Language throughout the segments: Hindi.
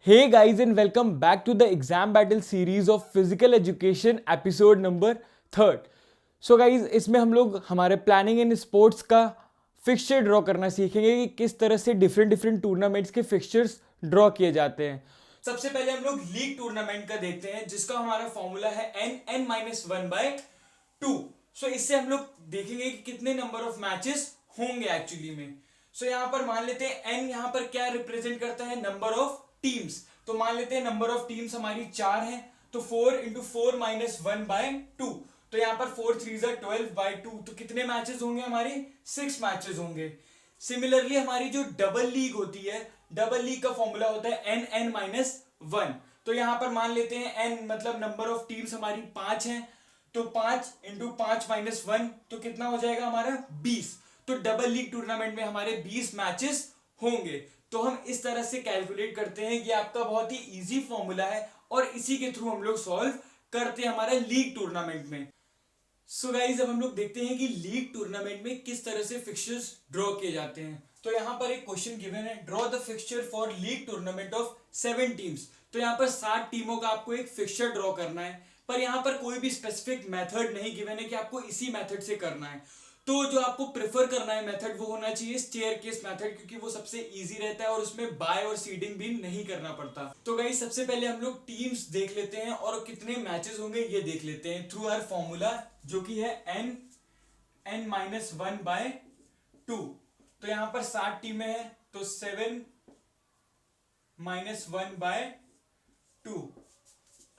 Hey guys and welcome back to the exam battle series of physical education episode number 3rd. So guys इसमें हम लोग हमारे प्लानिंग इन स्पोर्ट्स का फिक्सचर ड्रॉ करना सीखेंगे कि किस तरह से डिफरेंट टूर्नामेंट्स के फिक्सचर्स ड्रॉ किए जाते हैं। सबसे पहले हम लोग लीग टूर्नामेंट का देखते हैं जिसका हमारा फॉर्मूला है n-1/2। सो इससे हम लोग देखेंगे कि कितने नंबर ऑफ मैचेस होंगे एक्चुअली में। सो यहाँ पर मान लेते हैं n यहाँ पर क्या रिप्रेजेंट करता है, नंबर ऑफ टीम्स। तो मान लेते हैं नंबर ऑफ टीम्स हमारी 4 हैं, तो 4 इंटू 4 माइनस 1/2। तो यहाँ पर 4 3 12/2, तो कितने मैचेस होंगे हमारे, 6 मैचेस होंगे। सिमिलरली हमारी जो डबल लीग होती है, डबल लीग का फॉर्मूला होता है n-1। तो यहाँ पर मान लेते हैं n मतलब नंबर ऑफ टीम्स हमारी 5 हैं, तो 5 इंटू 5 माइनस 1, तो कितना हो जाएगा हमारा 20। तो डबल लीग टूर्नामेंट में हमारे 20 मैचेस होंगे। तो हम इस तरह से कैलकुलेट करते हैं, ये आपका बहुत ही इजी फॉर्मूला है और इसी के थ्रू हम लोग सॉल्व करते हैं हमारा लीग टूर्नामेंट में। सो गाइस अब हम लोग देखते हैं कि लीग टूर्नामेंट में किस तरह से फिक्सचर्स ड्रॉ किए जाते हैं। तो यहाँ पर एक क्वेश्चन गिवन है, draw the fixture for league tournament of 7 teams. तो यहाँ पर 7 टीमों का आपको एक फिक्सचर ड्रॉ करना है, पर यहाँ पर कोई भी स्पेसिफिक मेथड नहीं गिवन है कि आपको इसी मेथड से करना है। तो जो आपको प्रेफर करना है मेथड वो होना चाहिए स्टेयरकेस मेथड, क्योंकि वो सबसे इजी रहता है और उसमें बाय और सीडिंग भी नहीं करना पड़ता। तो गाइस सबसे पहले हम लोग टीम्स देख लेते हैं और कितने मैचेस होंगे ये देख लेते हैं थ्रू आवर फॉर्मूला जो कि है n-1/2। तो यहाँ पर 7 टीमें हैं, तो 7 - 1/2,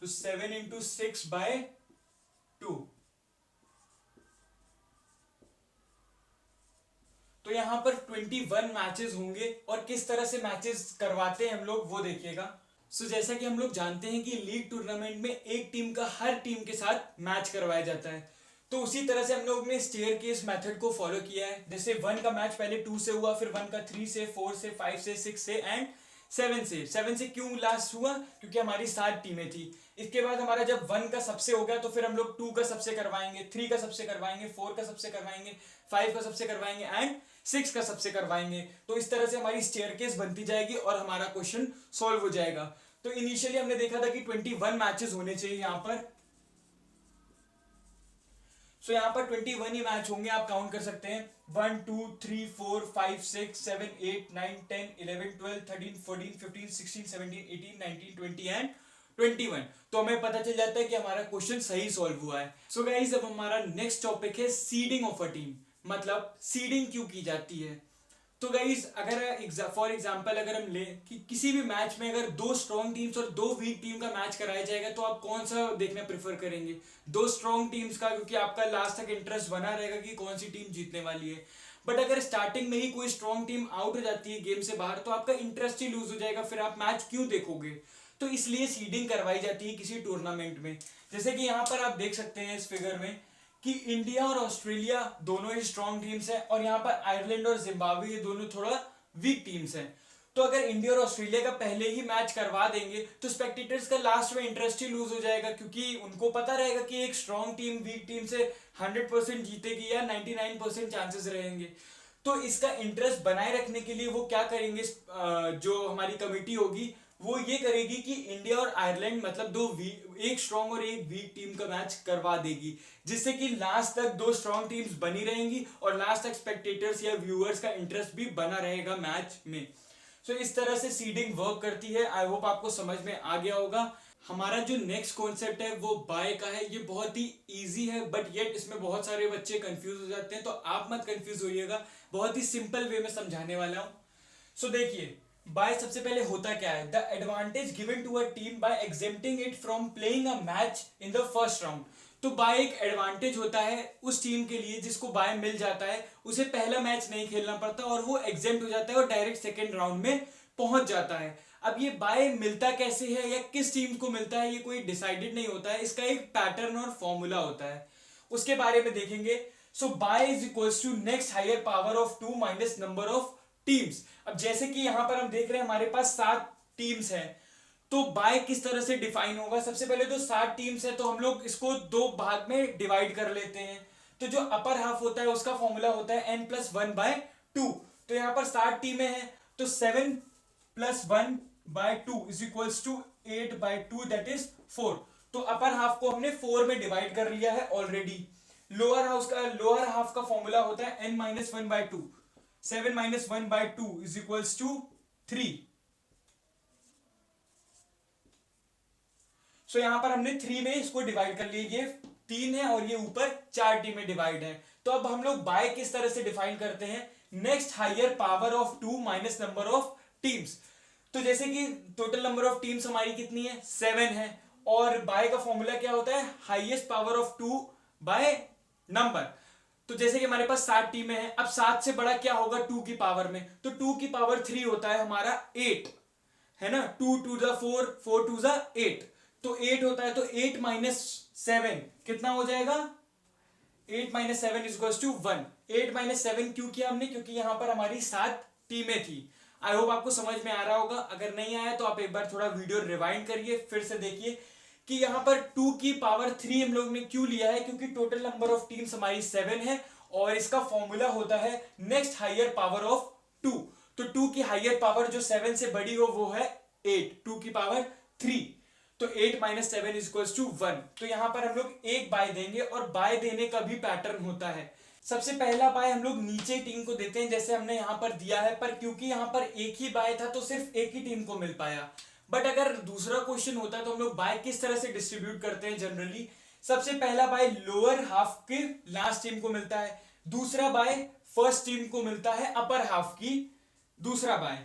तो 7 इंटू 6/2। तो यहां पर 21 मैचेस होंगे और किस तरह से मैचेस करवाते हैं हम लोग वो देखिएगा। सो जैसा कि हम लोग जानते हैं कि लीग टूर्नामेंट में एक टीम का हर टीम के साथ मैच करवाया जाता है, तो उसी तरह से हम लोग ने स्टेयरकेस मेथड को फॉलो किया है। जैसे 1 का मैच पहले 2 से हुआ, फिर 1 का 3 से, 4 से, 5 से, 6 से एंड 7 से क्यों लास्ट हुआ, क्योंकि हमारी 7 टीमें थी। इसके बाद हमारा जब 1 का सबसे हो गया तो फिर हम लोग 2 का सबसे करवाएंगे, 3 का सबसे करवाएंगे, 4 का सबसे करवाएंगे, 5 का सबसे करवाएंगे एंड 6 का सबसे करवाएंगे। तो इस तरह से हमारी स्टेयरकेस बनती जाएगी और हमारा क्वेश्चन सॉल्व हो जाएगा। तो इनिशियली हमने देखा था कि 21 मैचेस होने चाहिए यहाँ पर। सो यहाँ पर 21 ही मैच होंगे, आप काउंट कर सकते हैं 1 2 3 4 5 6 7 8 9 10 11 12 13 14 15 16 17 18 19 20 एंड 21। तो हमें पता चल जाता है कि हमारा क्वेश्चन सही सॉल्व हुआ है। सो गाइस अब हमारा नेक्स्ट टॉपिक है सीडिंग ऑफ अ टीम, मतलब सीडिंग क्यों की जाती है। तो गाइस अगर फॉर एग्जांपल अगर हम ले कि किसी भी मैच में अगर 2 स्ट्रॉन्ग टीम्स और 2 वीक टीम का मैच कराया जाएगा, तो आप कौन सा देखना प्रेफर करेंगे, 2 स्ट्रॉन्ग टीम्स का, क्योंकि आपका लास्ट तक इंटरेस्ट बना रहेगा कि कौन सी टीम जीतने वाली है। बट अगर स्टार्टिंग में ही कोई स्ट्रॉन्ग टीम आउट हो जाती है गेम से बाहर, तो आपका इंटरेस्ट ही लूज हो जाएगा, फिर आप मैच क्यों देखोगे। तो इसलिए सीडिंग करवाई जाती है किसी टूर्नामेंट में। जैसे कि यहाँ पर आप देख सकते हैं इस फिगर में कि इंडिया और ऑस्ट्रेलिया दोनों ही स्ट्रॉन्ग टीम्स हैं और यहाँ पर आयरलैंड और जिम्बाब्वे ये दोनों थोड़ा वीक टीम्स हैं। तो अगर इंडिया और ऑस्ट्रेलिया का पहले ही मैच करवा देंगे तो स्पेक्टेटर्स का लास्ट में इंटरेस्ट ही लूज हो जाएगा, क्योंकि उनको पता रहेगा कि एक स्ट्रॉन्ग टीम वीक टीम से 100% जीतेगी या 99% चांसेस रहेंगे। तो इसका इंटरेस्ट बनाए रखने के लिए वो क्या करेंगे, जो हमारी कमेटी होगी वो ये करेगी कि इंडिया और आयरलैंड मतलब एक स्ट्रॉन्ग और एक वीक टीम का मैच करवा देगी, जिससे कि लास्ट तक 2 स्ट्रॉन्ग टीम्स बनी रहेंगी और लास्ट तक स्पेक्टेटर्स या व्यूअर्स का इंटरेस्ट भी बना रहेगा मैच में। सो इस तरह से सीडिंग वर्क करती है। आई होप आपको समझ में आ गया होगा। हमारा जो नेक्स्ट कॉन्सेप्ट है वो बाय का है। ये बहुत ही इजी है बट येट इसमें बहुत सारे बच्चे कंफ्यूज हो जाते हैं, तो आप मत कंफ्यूज होइएगा, बहुत ही सिंपल वे में समझाने वाला हूं। सो देखिए बाय सबसे पहले होता क्या है, the advantage given to a team by exempting it from playing a match in the first round. तो बाय एक एडवांटेज होता है उस टीम के लिए जिसको बाय मिल जाता है, उसे पहला मैच नहीं खेलना पड़ता और वो एग्जेम्प्ट हो जाता है और डायरेक्ट सेकेंड राउंड में पहुंच जाता है। अब ये बाय मिलता कैसे है या किस टीम को मिलता है ये कोई डिसाइडेड नहीं होता है, इसका एक पैटर्न और फॉर्मूला होता है, उसके बारे में देखेंगे। So bye is equals to next higher power of 2 minus number of teams. अब जैसे कि यहां पर हम देख रहे हैं हमारे पास 7 टीम्स हैं, तो बाय किस तरह से डिफाइन होगा, सबसे पहले तो 7 टीम्स है तो हम लोग इसको 2 भाग में डिवाइड कर लेते हैं। तो जो अपर हाफ होता है उसका फॉर्मूला होता है n+1/2। तो यहां पर 7 टीमें हैं तो 7 + 1 by 2 is equals to 8 by 2 that is 4। तो अपर हाफ को हमने 4 में डिवाइड कर लिया है ऑलरेडी। लोअर हाफ का फॉर्मूला होता है n minus 1 by 2। 7 minus 1 by 2 is equals to 3। So यहां पर हमने 3 में इसको डिवाइड कर लिया, ये 3 है और ये ऊपर 4 टी में डिवाइड है। तो अब हम लोग बाय किस तरह से डिफाइन करते हैं, next higher power of 2 minus number of teams. तो जैसे कि टोटल नंबर ऑफ टीम्स हमारी कितनी है, 7 है, और बाय का फॉर्मूला क्या होता है, highest power of 2 by number. तो जैसे कि हमारे पास 7 टीमें हैं, अब 7 से बड़ा क्या होगा 2 की पावर में, तो 2 की पावर 3 होता है हमारा 8, है ना। 2 टू द 4, 4 टू द 8, तो 8 होता है। तो 8 माइनस 7 कितना हो जाएगा, 8 minus 7 is equals to 1। 8 minus 7 क्यों किया हमने, क्योंकि यहां पर हमारी 7 टीमें थी। आई होप आपको समझ में आ रहा होगा, अगर नहीं आया तो आप एक बार थोड़ा वीडियो रिवाइंड करिए, फिर से देखिए कि यहां पर 2 की पावर 3 हम लोग ने क्यों लिया है, क्योंकि टोटल नंबर ऑफ टीम्स हमारी 7 है और इसका फॉर्मूला होता है नेक्स्ट हायर पावर ऑफ 2। तो 2 की हायर पावर जो 7 से बड़ी हो वो है 8, 2 की पावर 3। तो 8 माइनस 7 इज इक्वल्स टू 1। तो यहां पर हम लोग एक बाय देंगे, और बाय देने का भी पैटर्न होता है। सबसे पहला बाय हम लोग नीचे टीम को देते हैं, जैसे हमने यहां पर दिया है, पर क्योंकि यहां पर एक ही बाय था तो सिर्फ एक ही टीम को मिल पाया। बट अगर दूसरा क्वेश्चन होता तो हम लोग बाय किस तरह से डिस्ट्रीब्यूट करते हैं जनरली, सबसे पहला बाय लोअर हाफ के लास्ट टीम को मिलता है, दूसरा बाय फर्स्ट टीम को मिलता है अपर हाफ की दूसरा बाय,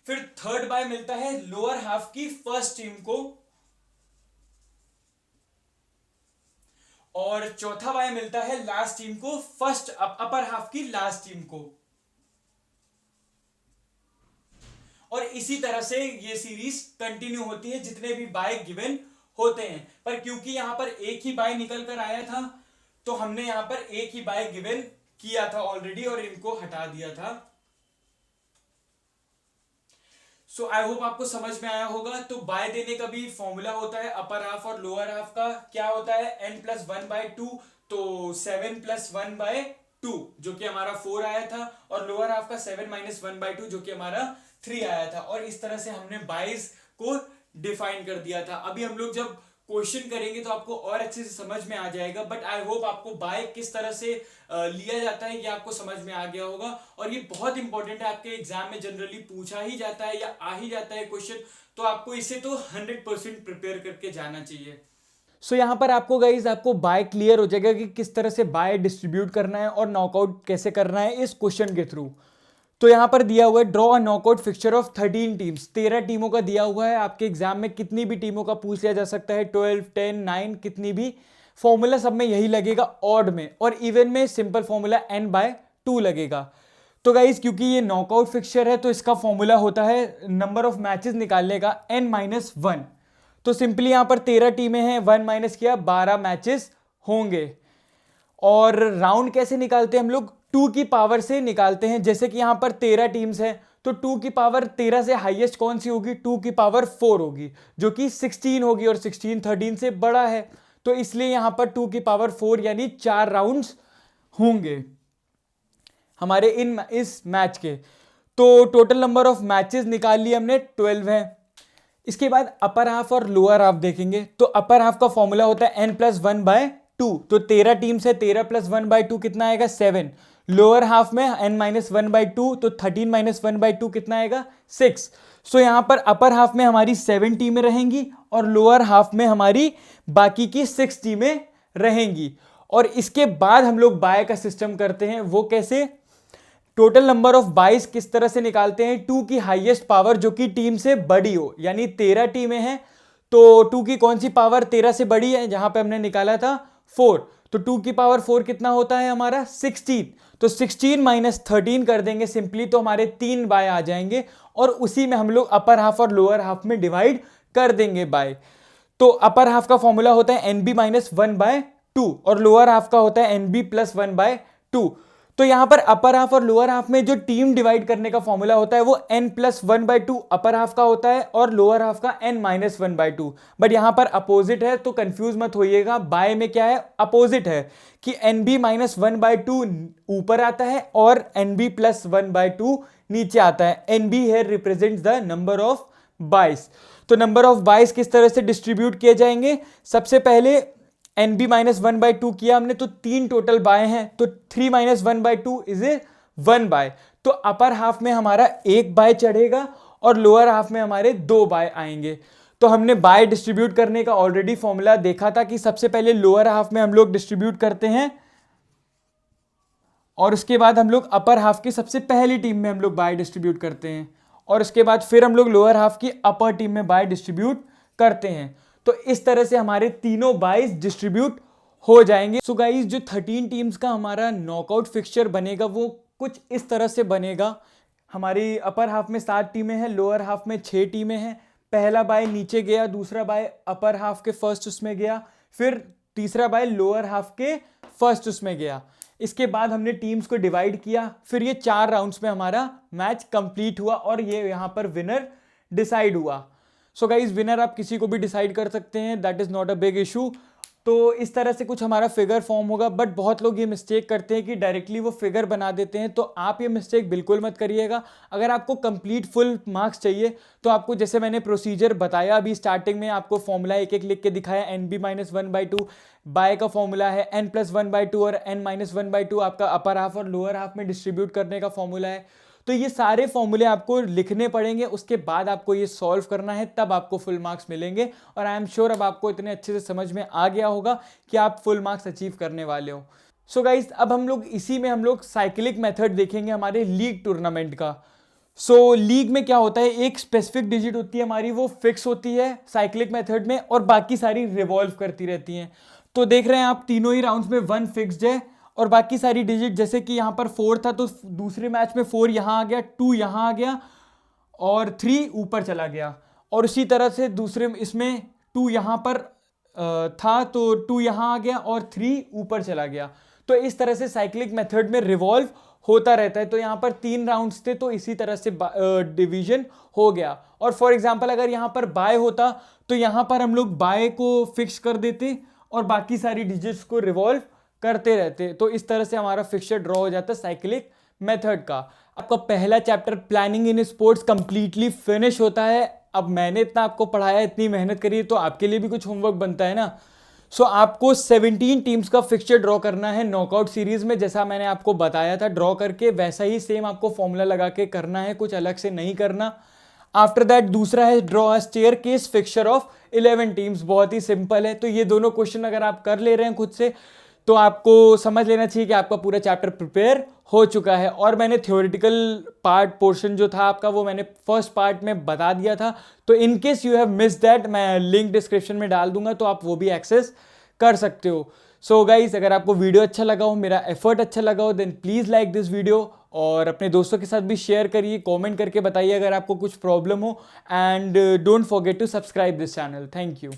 फिर थर्ड बाय मिलता है लोअर हाफ की फर्स्ट टीम को, और चौथा बाय मिलता है लास्ट टीम को, फर्स्ट अपर हाफ की लास्ट टीम को। और इसी तरह से ये सीरीज कंटिन्यू होती है जितने भी बाय गिवन होते हैं। पर क्योंकि यहां पर एक ही बाय निकल कर आया था तो हमने यहां पर एक ही बाय गिवन किया था ऑलरेडी और इनको हटा दिया था। सो आई होप आपको समझ में आया होगा। तो बाय देने का भी फॉर्मूला होता है अपर हाफ और लोअर हाफ का, क्या होता है n प्लस 1 बाय 2, तो 7 प्लस 1 बाय 2 जो कि हमारा 4 आया था, और लोअर हाफ का 7 माइनस 1 बाय 2 जो कि हमारा 3 आया था। और इस तरह से हमने बाइज को डिफाइन कर दिया था। अभी हम लोग जब क्वेश्चन करेंगे तो आपको और अच्छे से समझ में आ जाएगा, बट आई होप आपको बाय किस तरह से लिया जाता है ये आपको समझ में आ गया होगा। और ये बहुत इंपॉर्टेंट है, आपके एग्जाम में जनरली पूछा ही जाता है या आ ही जाता है क्वेश्चन, तो आपको इसे तो 100% प्रिपेयर करके जाना चाहिए। सो यहाँ पर आपको गाइज आपको बाय क्लियर हो जाएगा कि किस तरह से बाय डिस्ट्रीब्यूट करना है और नॉकआउट कैसे करना है इस क्वेश्चन के थ्रू। तो यहाँ पर दिया हुआ है draw a knockout fixture of 13 teams, 13 टीमों का दिया हुआ है। आपके एग्जाम में कितनी भी टीमों का पूछ लिया जा सकता है, 12, 10, 9, कितनी भी। फॉर्मूला सब में यही लगेगा ऑड में, और इवन में सिंपल फॉर्मूला n/2 लगेगा। तो गाइज क्योंकि ये नॉकआउट फिक्चर है तो इसका फॉर्मूला होता है नंबर ऑफ मैचेस निकालने का n-1। तो सिंपली यहां पर 13 टीमें हैं, 1 माइनस किया, 12 मैचेस होंगे। और राउंड कैसे निकालते हैं हम लोग, 2 की पावर से निकालते हैं। जैसे कि यहां पर 13 टीम्स हैं तो 2 की पावर 13 से हाईएस्ट कौन सी होगी, 2 की पावर 4 होगी, जो कि 16 होगी, और 16 13 से बड़ा है, तो इसलिए यहां पर 2 की पावर 4 यानी 4 राउंड्स होंगे हमारे इस मैच के। तो टोटल नंबर ऑफ मैचेस निकाल लिए हमने, 12 है। इसके बाद अपर हाफ और लोअर हाफ देखेंगे। तो अपर हाफ का फॉर्मूला होता है n प्लस 1 बाय 2, तो 13 टीम्स है, 13 प्लस 1 बाय 2 कितना आएगा, 7। लोअर हाफ में n माइनस 1 बाय 2, तो 13 माइनस 1 बाय 2 कितना आएगा, 6। सो यहां पर अपर हाफ में हमारी 7 टीमें रहेंगी और लोअर हाफ में हमारी बाकी की 6 टीमें रहेंगी। और इसके बाद हम लोग बाय का सिस्टम करते हैं, वो कैसे, टोटल नंबर ऑफ बाइस किस तरह से निकालते हैं, 2 की हाईएस्ट पावर जो कि टीम से बड़ी हो, यानी 13 टीमें हैं तो 2 की कौन सी पावर 13 से बड़ी है, जहां पे हमने निकाला था 4, तो 2 की पावर 4 कितना होता है हमारा 16, तो 16 माइनस 13 कर देंगे सिंपली, तो हमारे 3 बाय आ जाएंगे, और उसी में हम लोग अपर हाफ और लोअर हाफ में डिवाइड कर देंगे बाय। तो अपर हाफ का फॉर्मूला होता है एनबी माइनस 1 बाय 2 और लोअर हाफ का होता है एनबी प्लस 1 बाय 2। तो यहां पर अपर हाफ और लोअर हाफ में जो टीम डिवाइड करने का फॉर्मूला होता है वो n plus 1 by 2 upper half का होता है और लोअर हाफ का n माइनस 1 बाय 2। बट यहां पर अपोजिट है तो कंफ्यूज मत होइएगा, बाय में क्या है, अपोजिट है कि nb माइनस 1 बाय 2 ऊपर आता है और nb प्लस 1 बाय 2 नीचे आता है। NB here represents the number of buys। तो नंबर ऑफ बाइस किस तरह से डिस्ट्रीब्यूट किए जाएंगे? सबसे पहले NB माइनस 1/2 किया हमने, तो 3 टोटल बाय हैं, तो 3 माइनस 1/2 इज ए 1 बाय। तो अपर हाफ में हमारा 1 बाय चढ़ेगा और लोअर हाफ में हमारे 2 बाय आएंगे। तो हमने बाय डिस्ट्रीब्यूट करने का ऑलरेडी फॉर्मूला देखा था कि सबसे पहले लोअर हाफ में हम लोग डिस्ट्रीब्यूट करते हैं और उसके बाद हम लोग अपर हाफ की सबसे पहली टीम में हम लोग बाय डिस्ट्रीब्यूट करते हैं और उसके बाद फिर हम लोग लोअर हाफ की अपर टीम में बाय डिस्ट्रीब्यूट करते हैं। तो इस तरह से हमारे तीनों बाइस डिस्ट्रीब्यूट हो जाएंगे। सो गाइस, जो 13 टीम्स का हमारा नॉकआउट फिक्सचर बनेगा वो कुछ इस तरह से बनेगा। हमारी अपर हाफ में 7 टीमें हैं, लोअर हाफ में 6 टीमें हैं। पहला बाय नीचे गया, दूसरा बाय अपर हाफ के फर्स्ट उसमें गया, फिर तीसरा बाय लोअर हाफ के फर्स्ट उसमें गया। इसके बाद हमने टीम्स को डिवाइड किया, फिर ये 4 राउंड्स में हमारा मैच कंप्लीट हुआ और ये यहां पर विनर डिसाइड हुआ। सो गाइस, विनर आप किसी को भी डिसाइड कर सकते हैं, that is not a big issue. तो इस तरह से कुछ हमारा फिगर फॉर्म होगा, बट बहुत लोग ये मिस्टेक करते हैं कि डायरेक्टली वो फिगर बना देते हैं, तो आप ये मिस्टेक बिल्कुल मत करिएगा। अगर आपको कंप्लीट फुल मार्क्स चाहिए तो आपको, जैसे मैंने प्रोसीजर बताया अभी स्टार्टिंग में, आपको फॉर्मूला एक एक लिख के दिखाया। NB माइनस 1/2 बाय का फॉर्मूला है, N प्लस 1/2 और N माइनस 1/2 आपका अपर हाफ और लोअर हाफ में डिस्ट्रीब्यूट करने का फॉर्मूला है। तो ये सारे फॉर्मूले आपको लिखने पड़ेंगे, उसके बाद आपको ये सॉल्व करना है, तब आपको फुल मार्क्स मिलेंगे। और आई एम श्योर अब आपको इतने अच्छे से समझ में आ गया होगा कि आप फुल मार्क्स अचीव करने वाले हो। सो गाइस, अब हम लोग इसी में हम लोग साइक्लिक मेथड देखेंगे हमारे लीग टूर्नामेंट का। सो लीग में क्या होता है, एक स्पेसिफिक डिजिट होती है हमारी, वो फिक्स होती है साइक्लिक मेथड में, और बाकी सारी रिवॉल्व करती रहती हैं। तो देख रहे हैं आप, तीनों ही राउंड्स में 1 फिक्स्ड है और बाकी सारी डिजिट, जैसे कि यहाँ पर 4 था तो दूसरे मैच में 4 यहाँ आ गया, 2 यहाँ आ गया और 3 ऊपर चला गया। और उसी तरह से दूसरे इसमें 2 यहाँ पर था तो 2 यहाँ आ गया और 3 ऊपर चला गया। तो इस तरह से साइक्लिक मेथड में रिवॉल्व होता रहता है। तो यहाँ पर 3 राउंड्स थे, तो इसी तरह से डिवीजन हो गया। और फॉर एग्जांपल अगर यहाँ पर बाय होता तो यहाँ पर हम लोग बाय को फिक्स कर देते और बाकी सारी डिजिट्स को रिवॉल्व करते रहते। तो इस तरह से हमारा फिक्सचर ड्रॉ हो जाता है साइक्लिक मेथड का। आपका पहला chapter planning in sports completely finish होता है। अब मैंने इतना आपको पढ़ाया, इतनी मेहनत करी है, तो आपके लिए भी कुछ होमवर्क बनता है ना। सो आपको 17 टीम्स का फिक्सचर ड्रॉ करना है नॉकआउट सीरीज में, जैसा मैंने आपको बताया था ड्रॉ करके, वैसा ही सेम आपको फॉर्मूला लगा के करना है, कुछ अलग से नहीं करना। आफ्टर दैट दूसरा है draw a staircase fixture of 11 teams. बहुत ही सिंपल है। तो ये दोनों क्वेश्चन अगर आप कर ले रहे हैं खुद से तो आपको समझ लेना चाहिए कि आपका पूरा चैप्टर प्रिपेयर हो चुका है। और मैंने थ्योरेटिकल पार्ट पोर्शन जो था आपका, वो मैंने फर्स्ट पार्ट में बता दिया था। तो in case you have miss that, मैं लिंक डिस्क्रिप्शन में डाल दूंगा, तो आप वो भी एक्सेस कर सकते हो। सो गाइस, अगर आपको वीडियो अच्छा लगा हो, मेरा एफर्ट अच्छा लगा हो, then please like this video और अपने दोस्तों के साथ भी शेयर करिए। कमेंट करके बताइए अगर आपको कुछ प्रॉब्लम हो, and don't forget to subscribe this channel. Thank you.